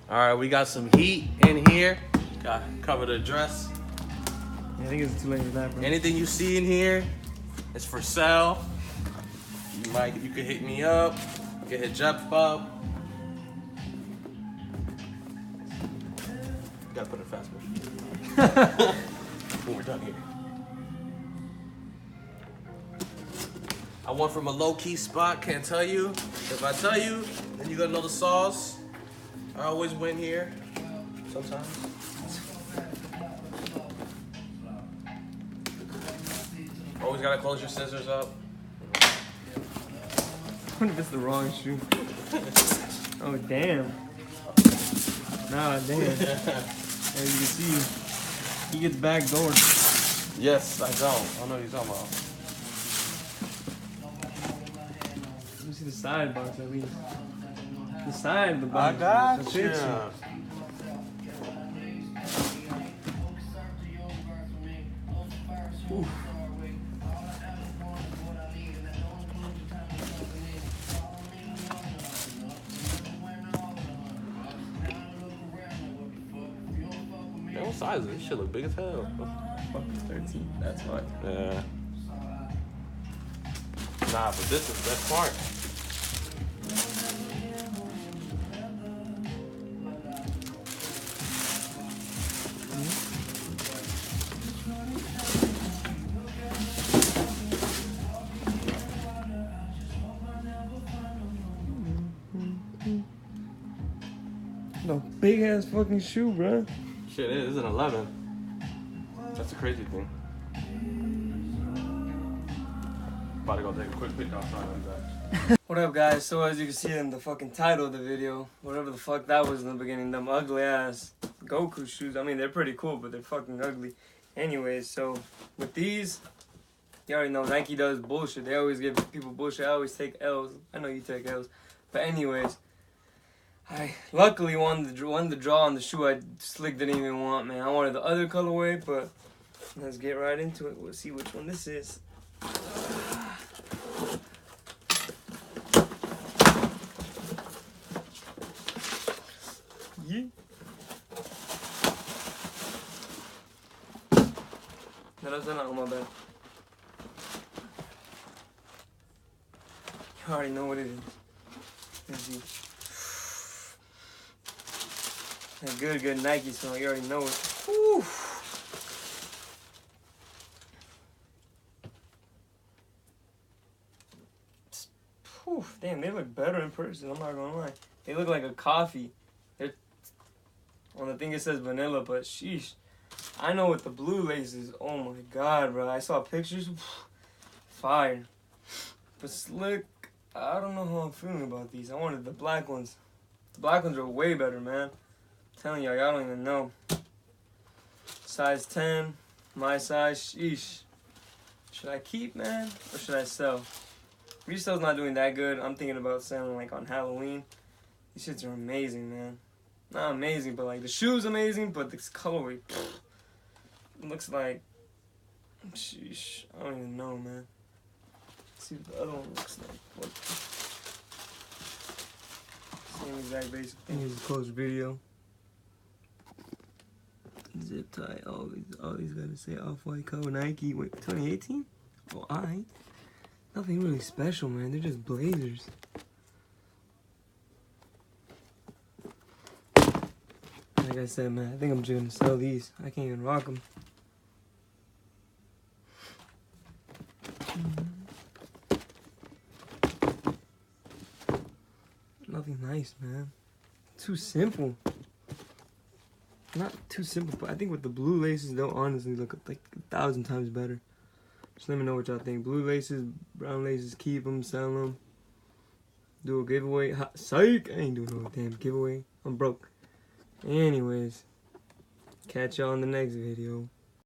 All right, we got some heat in here. Got cover the dress. I think it's too late for that, bro. Anything you see in here is for sale. You can hit me up. You can hit Jeff up. You gotta put it fast motion. When we're done here. I went from a low-key spot, can't tell you. If I tell you, then you gotta know the sauce. I always win here. Sometimes. Always gotta close your scissors up. What if it's the wrong shoe? Oh, damn. Nah, damn. As you can see, he gets backdoored. Yes, I don't. I know what you're talking about. Let me see the side box at least. The side of the box. I got The you. picture. Oof. Man, what size is this? Shit look big as hell. Fuck, it's 13. That's why. Yeah. Nah, but that's smart. No big ass fucking shoe, bro. Shit, it is an 11. That's a crazy thing. About to go take a quick pic outside like that. What up, guys? So as you can see in the fucking title of the video, whatever the fuck that was in the beginning, them ugly ass Goku shoes. I mean, they're pretty cool, but they're fucking ugly. Anyways, so with these, you already know Nike does bullshit. They always give people bullshit. I always take L's. I know you take L's, but anyways, I luckily won the draw on the shoe I slick didn't even want, man. I wanted the other colorway, but let's get right into it. We'll see which one this is. Yeah. That's not on my bed. You already know what it is. Let's see. That good Nike smell. You already know it. Whew. Whew. Damn, they look better in person. I'm not gonna lie. They look like a coffee. On the thing it says vanilla, but sheesh. I know with the blue laces, oh my god, bro. I saw pictures, fire. But slick, I don't know how I'm feeling about these. I wanted the black ones. The black ones are way better, man. I'm telling y'all don't even know. Size 10, my size, sheesh. Should I keep, man, or should I sell? Resale's not doing that good. I'm thinking about selling like on Halloween. These shits are amazing, man. Not amazing, but like the shoe's amazing, but this colorway, it looks like, sheesh, I don't even know, man. Let's see what the other one looks like. What? Same exact basic thing. Here's a close video. Zip tie, always gotta say Off-White color Nike. Wait, 2018? Oh, alright. Nothing really special, man. They're just blazers. Like I said, man, I think I'm just gonna sell these. I can't even rock them. Nothing nice, man. Too simple. Not too simple, but I think with the blue laces, they'll honestly look like 1,000 times better. Just let me know what y'all think. Blue laces, brown laces, keep them, sell them. Do a giveaway. Psych! I ain't doing no damn giveaway. I'm broke. Anyways, catch y'all in the next video.